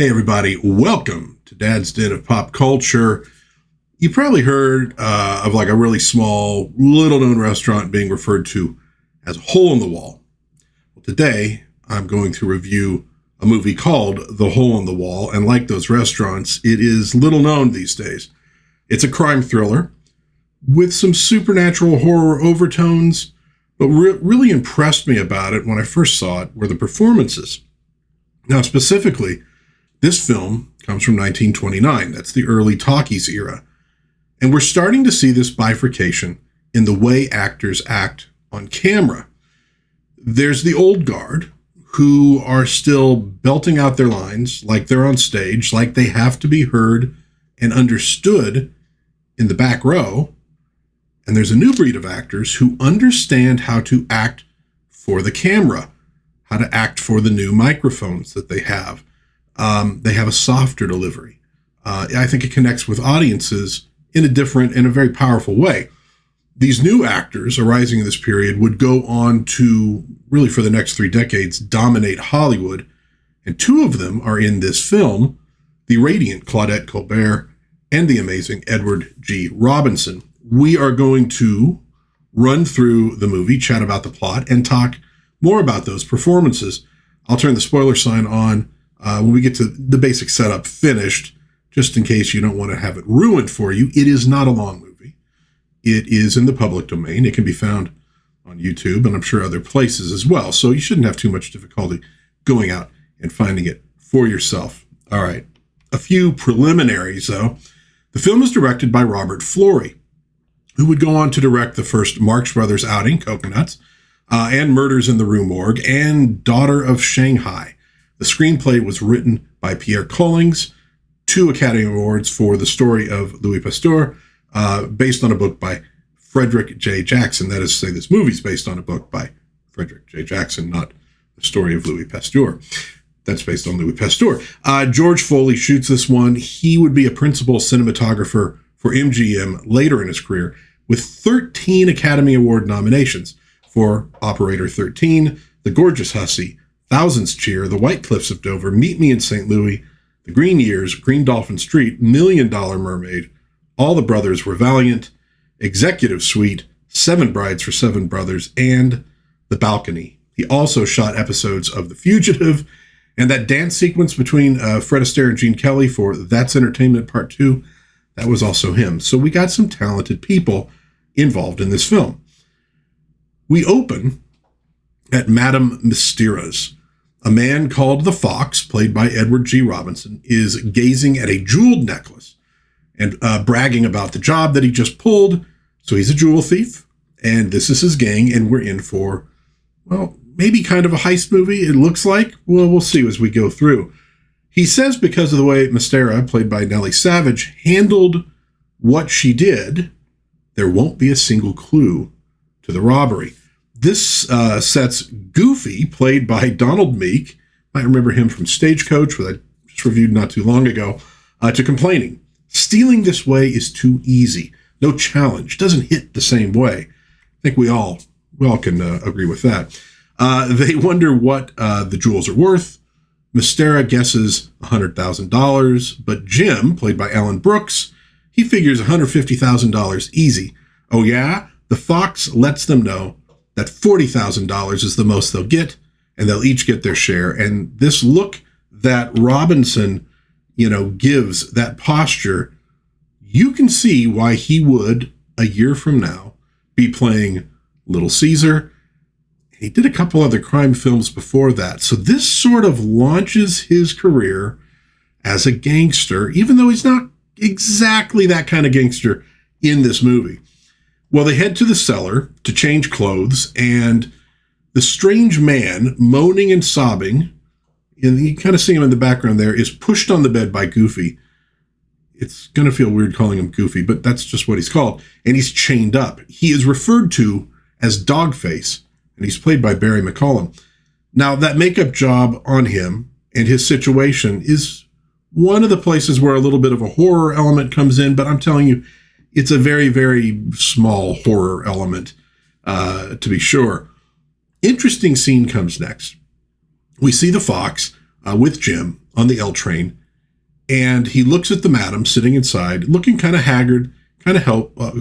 Hey everybody, welcome to Dad's Den of Pop Culture. You probably heard of like a really small, little-known restaurant being referred to as a hole in the wall. Well, today, I'm going to review a movie called The Hole in the Wall, and like those restaurants, it is little known these days. It's a crime thriller with some supernatural horror overtones, but really impressed me about it when I first saw it were the performances. Now, specifically, this film comes from 1929. That's the early talkies era. And we're starting to see this bifurcation in the way actors act on camera. There's the old guard who are still belting out their lines like they're on stage, like they have to be heard and understood in the back row. And there's a new breed of actors who understand how to act for the camera, how to act for the new microphones that they have. They have a softer delivery. I think it connects with audiences in a different and a very powerful way. These new actors arising in this period would go on to, really for the next 3 decades, dominate Hollywood. And 2 of them are in this film, the radiant Claudette Colbert and the amazing Edward G. Robinson. We are going to run through the movie, chat about the plot, and talk more about those performances. I'll turn the spoiler sign on when we get to the basic setup finished, just in case you don't want to have it ruined for you. It is not a long movie. It is in the public domain. It can be found on YouTube and I'm sure other places as well. So you shouldn't have too much difficulty going out and finding it for yourself. All right. A few preliminaries, though. The film is directed by Robert Florey, who would go on to direct the first Marx Brothers outing, Coconuts, and Murders in the Rue Morgue, and Daughter of Shanghai. The screenplay was written by Pierre Collings, 2 Academy Awards for The Story of Louis Pasteur, based on a book by Frederick J. Jackson. That is to say, this movie's based on a book by Frederick J. Jackson, not The Story of Louis Pasteur. That's based on Louis Pasteur. George Foley shoots this one. He would be a principal cinematographer for MGM later in his career, with 13 Academy Award nominations for Operator 13, The Gorgeous Hussy, Thousands Cheer, The White Cliffs of Dover, Meet Me in St. Louis, The Green Years, Green Dolphin Street, $1 Million Mermaid, All the Brothers Were Valiant, Executive Suite, 7 Brides for 7 Brothers, and The Balcony. He also shot episodes of The Fugitive, and that dance sequence between Fred Astaire and Gene Kelly for That's Entertainment Part 2, that was also him. So we got some talented people involved in this film. We open at Madame Mystera's. A man called the Fox, played by Edward G. Robinson, is gazing at a jeweled necklace and bragging about the job that he just pulled. So he's a jewel thief, and this is his gang, and we're in for, well, maybe kind of a heist movie, it looks like. Well, we'll see as we go through. He says because of the way Mystera, played by Nellie Savage, handled what she did, there won't be a single clue to the robbery. This sets Goofy, played by Donald Meek, might remember him from Stagecoach, which I just reviewed not too long ago, to complaining. Stealing this way is too easy. No challenge. Doesn't hit the same way. I think we all can agree with that. They wonder what the jewels are worth. Mystera guesses $100,000, but Jim, played by Alan Brooks, he figures $150,000 easy. Oh yeah? The Fox lets them know that $40,000 is the most they'll get, and they'll each get their share. And this look that Robinson, gives, that posture, you can see why he would, a year from now, be playing Little Caesar. He did a couple other crime films before that. So this sort of launches his career as a gangster, even though he's not exactly that kind of gangster in this movie. Well, they head to the cellar to change clothes, and the strange man, moaning and sobbing, and you kind of see him in the background there, is pushed on the bed by Goofy. It's going to feel weird calling him Goofy, but that's just what he's called. And he's chained up. He is referred to as Dogface, and he's played by Barry McCollum. Now, that makeup job on him and his situation is one of the places where a little bit of a horror element comes in, but I'm telling you, it's a very, very small horror element, to be sure. Interesting scene comes next. We see the Fox with Jim on the L train, and he looks at the madam sitting inside, looking kind of haggard, kind of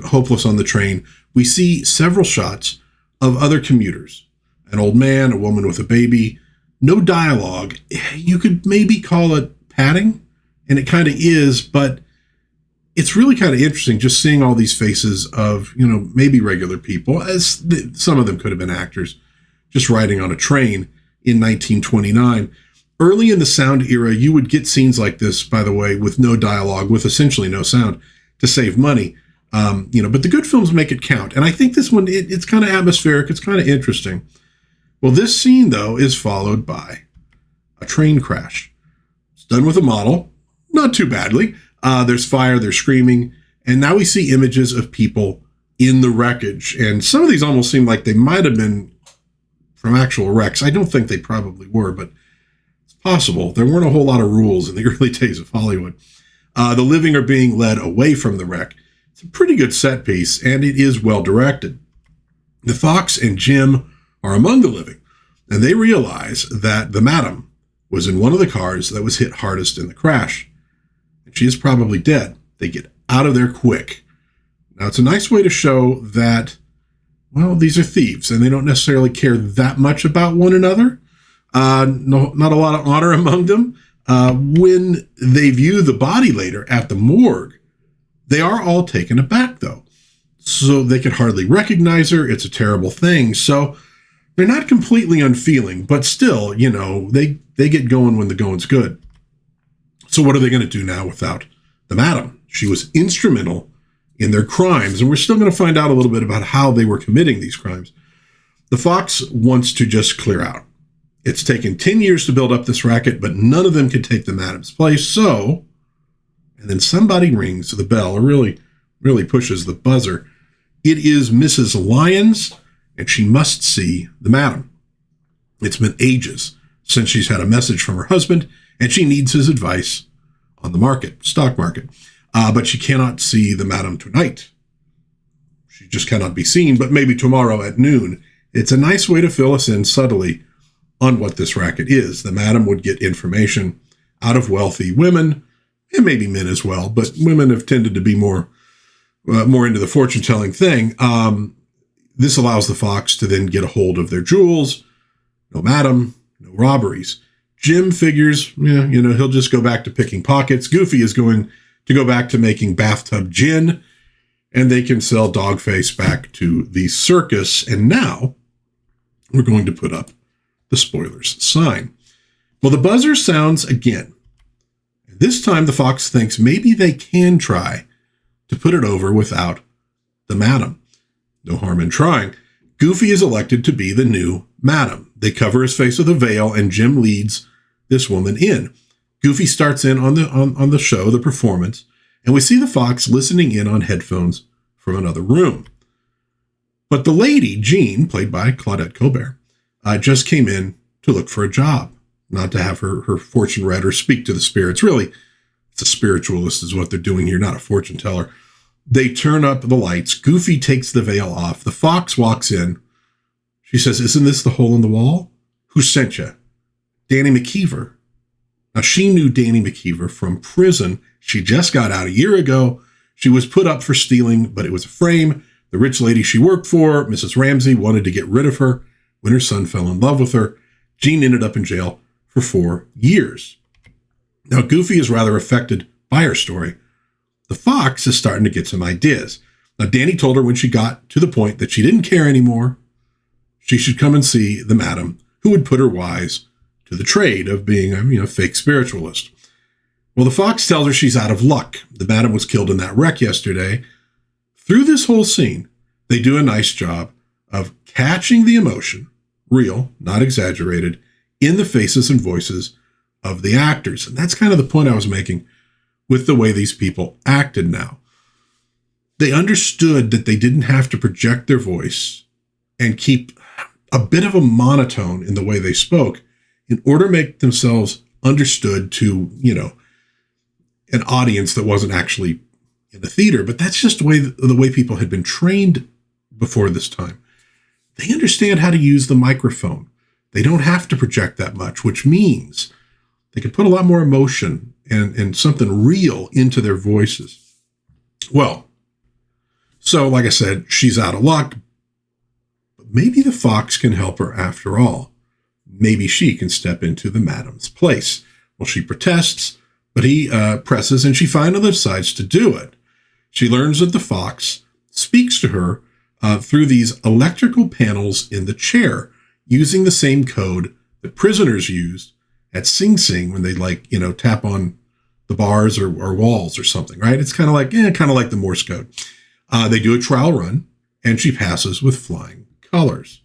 hopeless on the train. We see several shots of other commuters, an old man, a woman with a baby, no dialogue. You could maybe call it padding, and it kind of is, but it's really kind of interesting just seeing all these faces of, maybe regular people, as some of them could have been actors, just riding on a train in 1929. Early in the sound era, you would get scenes like this, by the way, with no dialogue, with essentially no sound, to save money. But the good films make it count. And I think this one, it's kind of atmospheric. It's kind of interesting. Well, this scene, though, is followed by a train crash. It's done with a model, not too badly. There's fire, there's screaming, and now we see images of people in the wreckage. And some of these almost seem like they might have been from actual wrecks. I don't think they probably were, but it's possible. There weren't a whole lot of rules in the early days of Hollywood. The living are being led away from the wreck. It's a pretty good set piece, and it is well directed. The Fox and Jim are among the living, and they realize that the madam was in one of the cars that was hit hardest in the crash. She is probably dead. They get out of there quick. Now, it's a nice way to show that, well, these are thieves, and they don't necessarily care that much about one another. Not a lot of honor among them. When they view the body later at the morgue, they are all taken aback, though. So they could hardly recognize her. It's a terrible thing. So they're not completely unfeeling, but still, they get going when the going's good. So what are they going to do now without the madam? She was instrumental in their crimes, and we're still going to find out a little bit about how they were committing these crimes. The Fox wants to just clear out. It's taken 10 years to build up this racket, but none of them can take the madam's place. So, and then somebody rings the bell, or really pushes the buzzer. It is Mrs. Lyons, and she must see the madam. It's been ages since she's had a message from her husband, and she needs his advice on the stock market. But she cannot see the madam tonight. She just cannot be seen, but maybe tomorrow at noon. It's a nice way to fill us in subtly on what this racket is. The madam would get information out of wealthy women, and maybe men as well, but women have tended to be more into the fortune-telling thing. This allows the Fox to then get a hold of their jewels. No madam, no robberies. Jim figures, he'll just go back to picking pockets. Goofy is going to go back to making bathtub gin, and they can sell Dogface back to the circus. And now we're going to put up the spoilers sign. Well, the buzzer sounds again. This time the Fox thinks maybe they can try to put it over without the madam. No harm in trying. Goofy is elected to be the new madam. They cover his face with a veil, and Jim leads this woman in. Goofy starts in on the show, the performance, and we see the Fox listening in on headphones from another room. But the lady, Jean, played by Claudette Colbert, just came in to look for a job, not to have her fortune read or speak to the spirits. Really, it's a spiritualist is what they're doing here, not a fortune teller. They turn up the lights. Goofy takes the veil off. The Fox walks in. She says, "Isn't this the hole in the wall? Who sent you?" Danny McKeever. Now, she knew Danny McKeever from prison. She just got out a year ago. She was put up for stealing, but it was a frame. The rich lady she worked for, Mrs. Ramsey, wanted to get rid of her when her son fell in love with her. Jean ended up in jail for 4 years. Now, Goofy is rather affected by her story. The Fox is starting to get some ideas. Now, Danny told her when she got to the point that she didn't care anymore, she should come and see the madam who would put her wise to the trade of being a fake spiritualist. Well, the Fox tells her she's out of luck. The madam was killed in that wreck yesterday. Through this whole scene, they do a nice job of catching the emotion, real, not exaggerated, in the faces and voices of the actors. And that's kind of the point I was making with the way these people acted now. They understood that they didn't have to project their voice and keep a bit of a monotone in the way they spoke in order to make themselves understood to, an audience that wasn't actually in the theater. But that's just the way people had been trained before this time. They understand how to use the microphone. They don't have to project that much, which means They can put a lot more emotion and something real into their voices. Well, so like I said, she's out of luck, but maybe the fox can help her after all. Maybe she can step into the madam's place. Well, she protests, but he presses, and she finally decides to do it. She learns that the fox speaks to her through these electrical panels in the chair, using the same code that prisoners used at Sing Sing when they tap on the bars or walls or something, right? It's kind of like the Morse code. They do a trial run, and she passes with flying colors.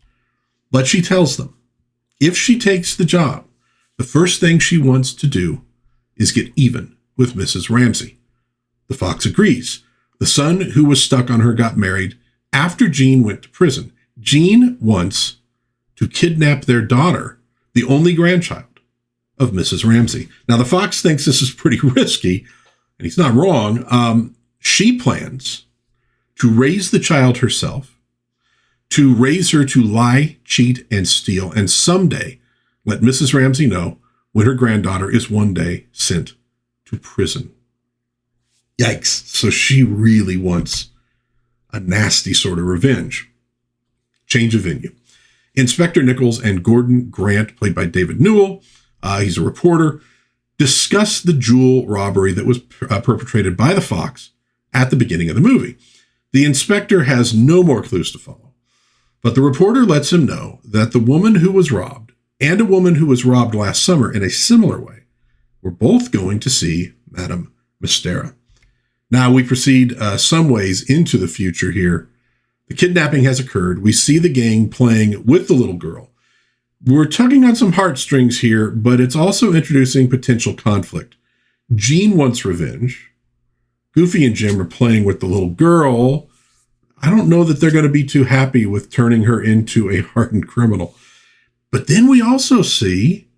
But she tells them, if she takes the job, the first thing she wants to do is get even with Mrs. Ramsey. The fox agrees. The son who was stuck on her got married after Jean went to prison. Jean wants to kidnap their daughter, the only grandchild of Mrs. Ramsey. Now, the fox thinks this is pretty risky, and he's not wrong. She plans to raise the child herself, to raise her to lie, cheat, and steal, and someday let Mrs. Ramsey know when her granddaughter is one day sent to prison. Yikes. So she really wants a nasty sort of revenge. Change of venue. Inspector Nichols and Gordon Grant, played by David Newell, he's a reporter, discuss the jewel robbery that was perpetrated by the fox at the beginning of the movie. The inspector has no more clues to follow, but the reporter lets him know that the woman who was robbed and a woman who was robbed last summer in a similar way were both going to see Madame Mystera. Now we proceed some ways into the future here. The kidnapping has occurred. We see the gang playing with the little girl. We're tugging on some heartstrings here, but it's also introducing potential conflict. Jean wants revenge. Goofy and Jim are playing with the little girl. I don't know that they're going to be too happy with turning her into a hardened criminal. But then we also see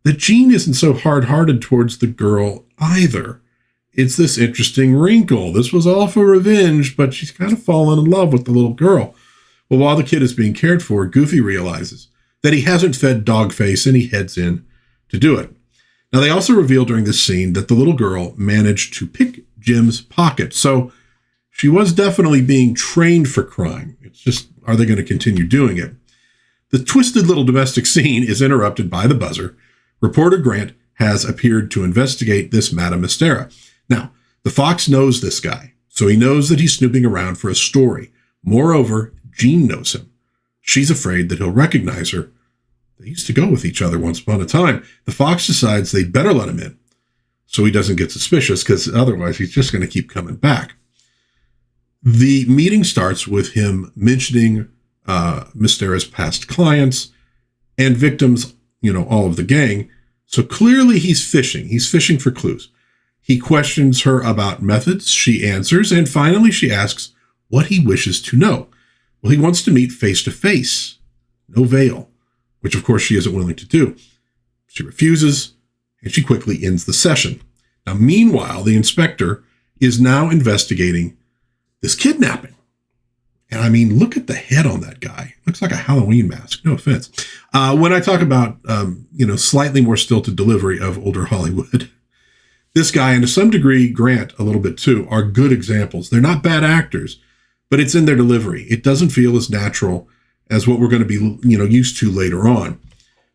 that Jean isn't so hard-hearted towards the girl either. It's this interesting wrinkle. This was all for revenge, but she's kind of fallen in love with the little girl. Well, while the kid is being cared for, Goofy realizes that he hasn't fed Dogface, and he heads in to do it. Now, they also reveal during this scene that the little girl managed to pick Jim's pocket. So she was definitely being trained for crime. It's just, are they going to continue doing it? The twisted little domestic scene is interrupted by the buzzer. Reporter Grant has appeared to investigate this Madame Mystera. Now, the fox knows this guy, so he knows that he's snooping around for a story. Moreover, Jean knows him. She's afraid that he'll recognize her. They used to go with each other once upon a time. The fox decides they'd better let him in so he doesn't get suspicious, because otherwise he's just going to keep coming back. The meeting starts with him mentioning Mystera's past clients and victims, all of the gang. So clearly he's fishing. He's fishing for clues. He questions her about methods. She answers. And finally, she asks what he wishes to know. Well, he wants to meet face to face. No veil, which of course she isn't willing to do. She refuses, and she quickly ends the session. Now, meanwhile, the inspector is now investigating this kidnapping. And I mean, look at the head on that guy. Looks like a Halloween mask. No offense. When I talk about, slightly more stilted delivery of older Hollywood, this guy, and to some degree, Grant a little bit too, are good examples. They're not bad actors, but it's in their delivery. It doesn't feel as natural as what we're going to be, used to later on.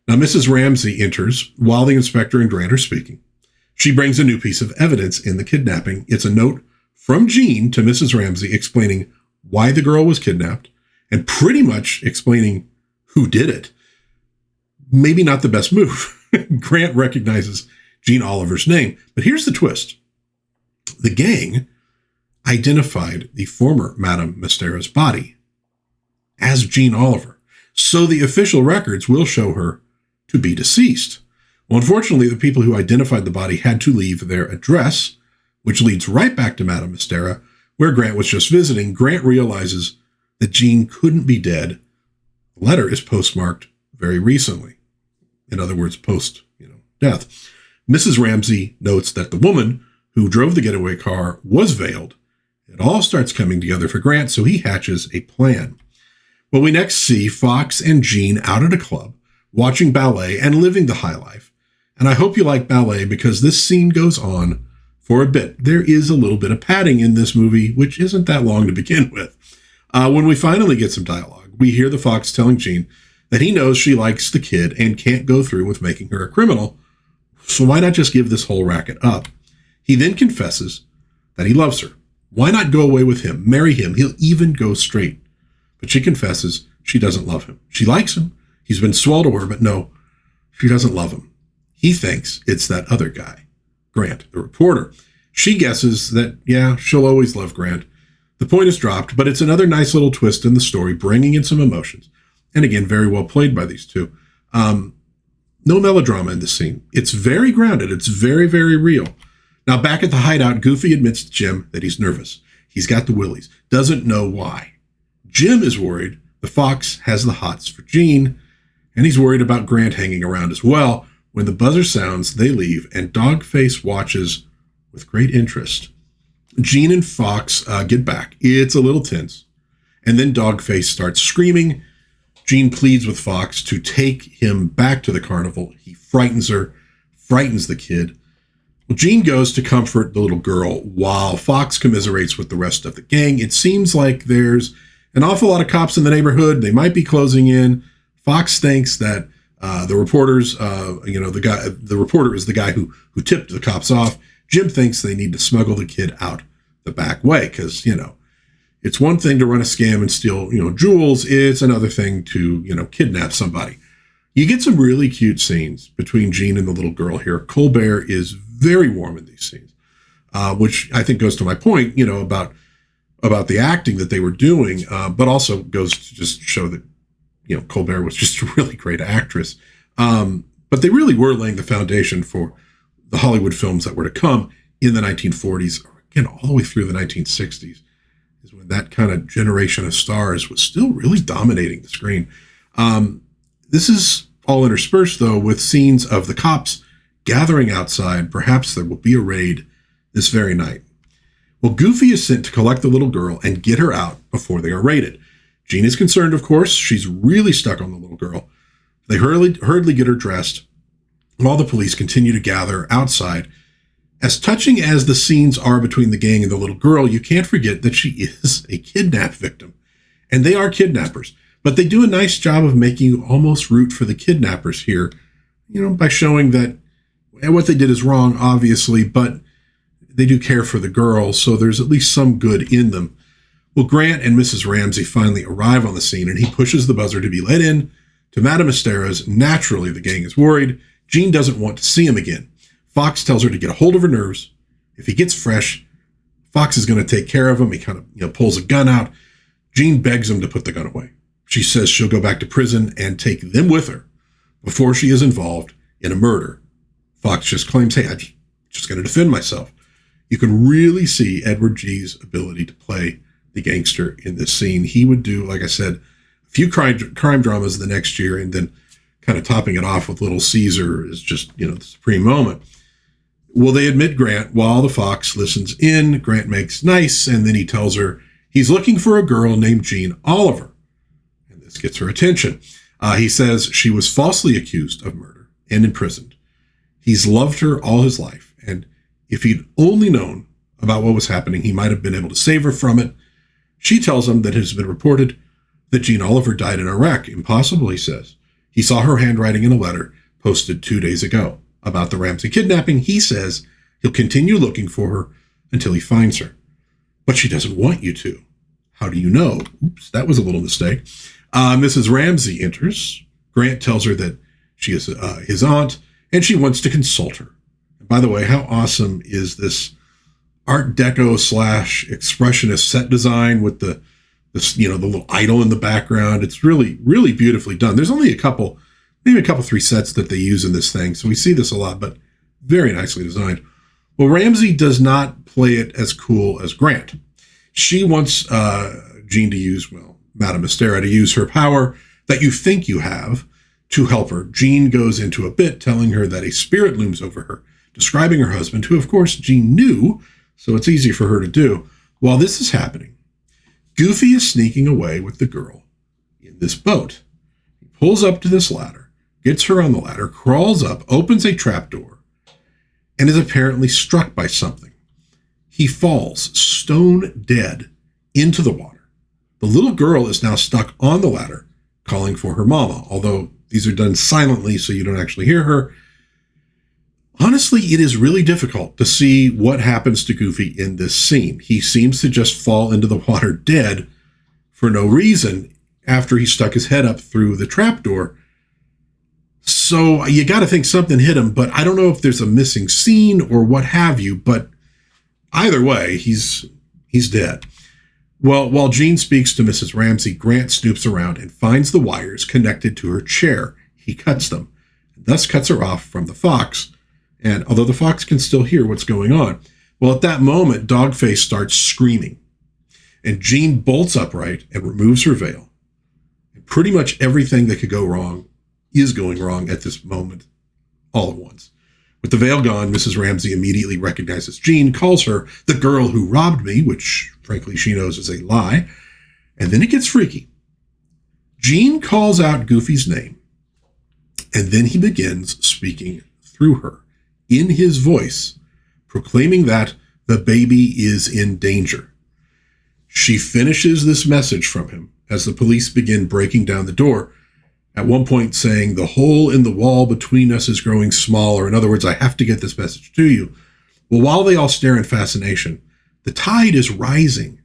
Now, Mrs. Ramsey enters while the inspector and Grant are speaking. She brings a new piece of evidence in the kidnapping. It's a note from Jean to Mrs. Ramsey explaining why the girl was kidnapped and pretty much explaining who did it. Maybe not the best move. Grant recognizes Jean Oliver's name, but here's the twist. The gang identified the former Madame Mystera's body as Jean Oliver, so the official records will show her to be deceased. Well, unfortunately, the people who identified the body had to leave their address, which leads right back to Madame Mystera, where Grant was just visiting. Grant realizes that Jean couldn't be dead. The letter is postmarked very recently. In other words, post, death. Mrs. Ramsey notes that the woman who drove the getaway car was veiled. It all starts coming together for Grant, so he hatches a plan. Well, we next see Fox and Jean out at a club, watching ballet and living the high life. And I hope you like ballet because this scene goes on for a bit. There is a little bit of padding in this movie, which isn't that long to begin with. When we finally get some dialogue, we hear the fox telling Jean that he knows she likes the kid and can't go through with making her a criminal, so why not just give this whole racket up? He then confesses that he loves her. Why not go away with him, marry him? He'll even go straight. But she confesses she doesn't love him. She likes him. He's been swell to her, but no, she doesn't love him. He thinks it's that other guy, Grant, the reporter. She guesses that, yeah, she'll always love Grant. The point is dropped, but it's another nice little twist in the story, bringing in some emotions. And again, very well played by these two. No melodrama in this scene. It's very grounded. It's very, very real. Now, back at the hideout, Goofy admits to Jim that he's nervous. He's got the willies. Doesn't know why. Jim is worried the fox has the hots for Jean, and he's worried about Grant hanging around as well. When the buzzer sounds, they leave, and Dogface watches with great interest. Jean and Fox get back. It's a little tense. And then Dogface starts screaming. Jean pleads with Fox to take him back to the carnival. He frightens her, frightens the kid. Well, Jean goes to comfort the little girl while Fox commiserates with the rest of the gang. It seems like there's an awful lot of cops in the neighborhood. They might be closing in. Fox thinks that the reporters, the reporter is the guy who tipped the cops off. Jim thinks they need to smuggle the kid out the back way because, it's one thing to run a scam and steal, jewels. It's another thing to, kidnap somebody. You get some really cute scenes between Jean and the little girl here. Colbert is very warm in these scenes, which I think goes to my point, about the acting that they were doing, but also goes to just show that, Colbert was just a really great actress. But they really were laying the foundation for the Hollywood films that were to come in the 1940s, or again, all the way through the 1960s, is when that kind of generation of stars was still really dominating the screen. This is all interspersed, though, with scenes of the cops gathering outside. Perhaps there will be a raid this very night. Well, Goofy is sent to collect the little girl and get her out before they are raided. Jean is concerned, of course. She's really stuck on the little girl. They hurriedly get her dressed while the police continue to gather outside. As touching as the scenes are between the gang and the little girl, you can't forget that she is a kidnap victim. And they are kidnappers. But they do a nice job of making you almost root for the kidnappers here, by showing that what they did is wrong, obviously, but they do care for the girl, so there's at least some good in them. Well, Grant and Mrs. Ramsey finally arrive on the scene, and he pushes the buzzer to be let in to Madame Asteria's. Naturally, the gang is worried. Jean doesn't want to see him again. Fox tells her to get a hold of her nerves. If he gets fresh, Fox is going to take care of him. He kind of pulls a gun out. Jean begs him to put the gun away. She says she'll go back to prison and take them with her before she is involved in a murder. Fox just claims, hey, I'm just going to defend myself. You can really see Edward G's ability to play the gangster in this scene. He would do, like I said, a few crime dramas the next year, and then kind of topping it off with Little Caesar is just, the supreme moment. Well, they admit Grant while the fox listens in. Grant makes nice, and then he tells her he's looking for a girl named Jean Oliver. And this gets her attention. He says she was falsely accused of murder and imprisoned. He's loved her all his life, and if he'd only known about what was happening, he might have been able to save her from it. She tells him that it has been reported that Jean Oliver died in Iraq. Impossible, he says. He saw her handwriting in a letter posted 2 days ago about the Ramsey kidnapping. He says he'll continue looking for her until he finds her. But she doesn't want you to. How do you know? Oops, that was a little mistake. Mrs. Ramsey enters. Grant tells her that she is his aunt, and she wants to consult her. And by the way, how awesome is this Art Deco / expressionist set design with the little idol in the background? It's really, really beautifully done. There's only maybe a couple, 3 sets that they use in this thing. So we see this a lot, but very nicely designed. Well, Ramsey does not play it as cool as Grant. She wants Jean to use, Madame Asteria to use her power that you think you have to help her. Jean goes into a bit telling her that a spirit looms over her, describing her husband, who, of course, Jean knew, so it's easy for her to do. While this is happening, Goofy is sneaking away with the girl in this boat. He pulls up to this ladder, gets her on the ladder, crawls up, opens a trapdoor, and is apparently struck by something. He falls stone dead into the water. The little girl is now stuck on the ladder, calling for her mama, although these are done silently so you don't actually hear her. Honestly, it is really difficult to see what happens to Goofy in this scene. He seems to just fall into the water dead for no reason after he stuck his head up through the trapdoor. So you got to think something hit him, but I don't know if there's a missing scene or what have you, but either way, he's dead. Well, while Jean speaks to Mrs. Ramsey, Grant snoops around and finds the wires connected to her chair. He cuts them, and thus cuts her off from the fox. And although the fox can still hear what's going on, well, at that moment, Dogface starts screaming, and Jean bolts upright and removes her veil. And pretty much everything that could go wrong is going wrong at this moment, all at once. With the veil gone, Mrs. Ramsey immediately recognizes Jean, calls her the girl who robbed me, which frankly she knows is a lie, and then it gets freaky. Jean calls out Goofy's name, and then he begins speaking through her in his voice, proclaiming that the baby is in danger. She finishes this message from him as the police begin breaking down the door, at one point saying, "The hole in the wall between us is growing smaller. In other words, I have to get this message to you." Well, while they all stare in fascination, the tide is rising.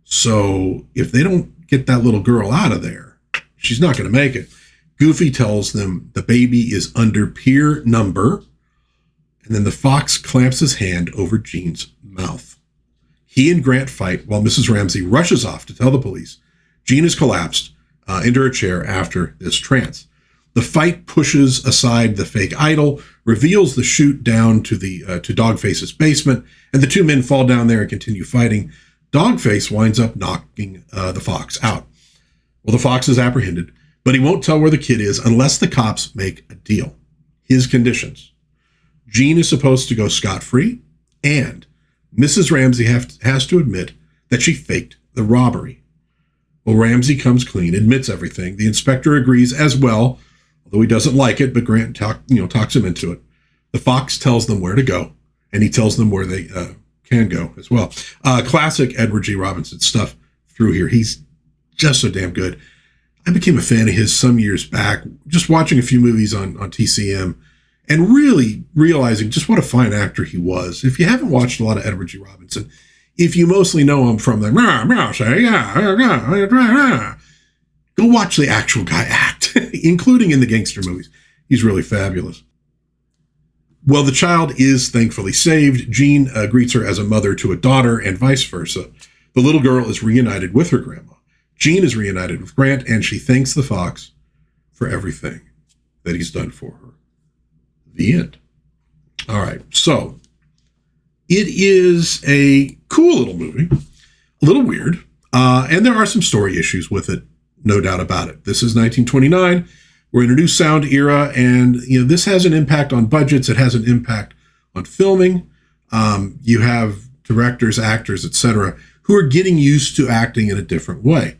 So if they don't get that little girl out of there, she's not going to make it. Goofy tells them the baby is under pier number, and then the fox clamps his hand over Jean's mouth. He and Grant fight while Mrs. Ramsey rushes off to tell the police Jean has collapsed into her chair after this trance. The fight pushes aside the fake idol, reveals the chute down to Dogface's basement, and the two men fall down there and continue fighting. Dogface winds up knocking the fox out. Well, the fox is apprehended, but he won't tell where the kid is unless the cops make a deal. His conditions: Jean is supposed to go scot-free, and Mrs. Ramsey has to admit that she faked the robbery. Well, Ramsey comes clean, admits everything. The inspector agrees as well, although he doesn't like it, but Grant talks him into it. The fox tells them where to go, and he tells them where they can go as well. Classic Edward G. Robinson stuff through here. He's just so damn good. I became a fan of his some years back, just watching a few movies on TCM, and really realizing just what a fine actor he was. If you haven't watched a lot of Edward G. Robinson, if you mostly know him from the go watch the actual guy act, including in the gangster movies. He's really fabulous. Well, the child is thankfully saved. Jean greets her as a mother to a daughter and vice versa. The little girl is reunited with her grandma. Jean is reunited with Grant, and she thanks the fox for everything that he's done for her. The end. All right, so it is a cool little movie, a little weird, and there are some story issues with it, no doubt about it. This is 1929. We're in a new sound era, and this has an impact on budgets. It has an impact on filming. You have directors, actors, etc., who are getting used to acting in a different way.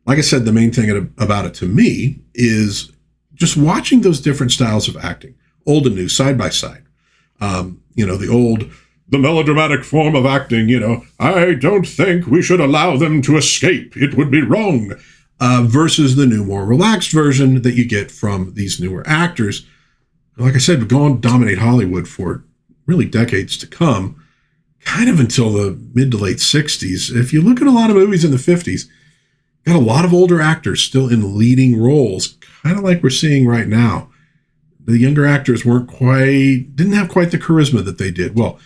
Like I said, the main thing about it to me is just watching those different styles of acting, old and new, side by side. The melodramatic form of acting, I don't think we should allow them to escape. It would be wrong. Versus the new, more relaxed version that you get from these newer actors. Like I said, go on dominate Hollywood for really decades to come, kind of until the mid to late 60s. If you look at a lot of movies in the 50s, got a lot of older actors still in leading roles, kind of like we're seeing right now. The younger actors didn't have quite the charisma that they did. Well,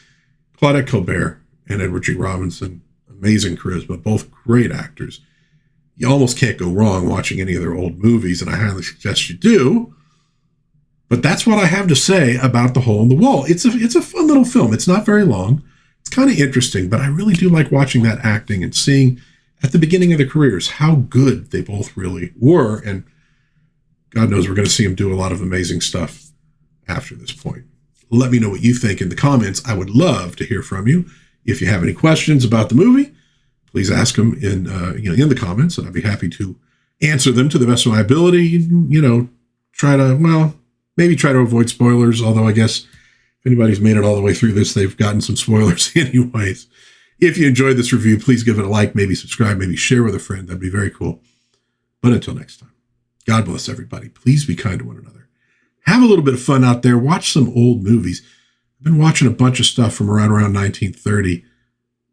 Claudette Colbert and Edward G. Robinson, amazing charisma, both great actors. You almost can't go wrong watching any of their old movies, and I highly suggest you do. But that's what I have to say about The Hole in the Wall. It's a fun little film. It's not very long. It's kind of interesting, but I really do like watching that acting and seeing at the beginning of their careers how good they both really were. And God knows we're going to see them do a lot of amazing stuff after this point. Let me know what you think in the comments. I would love to hear from you. If you have any questions about the movie, please ask them in the comments, and I'd be happy to answer them to the best of my ability. Try to, Maybe try to avoid spoilers, although I guess if anybody's made it all the way through this, they've gotten some spoilers anyways. If you enjoyed this review, please give it a like, maybe subscribe, maybe share with a friend. That'd be very cool. But until next time, God bless everybody. Please be kind to one another. Have a little bit of fun out there. Watch some old movies. I've been watching a bunch of stuff from around 1930.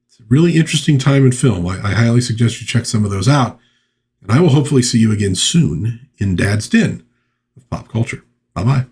It's a really interesting time in film. I highly suggest you check some of those out. And I will hopefully see you again soon in Dad's Den of Pop Culture. Bye-bye.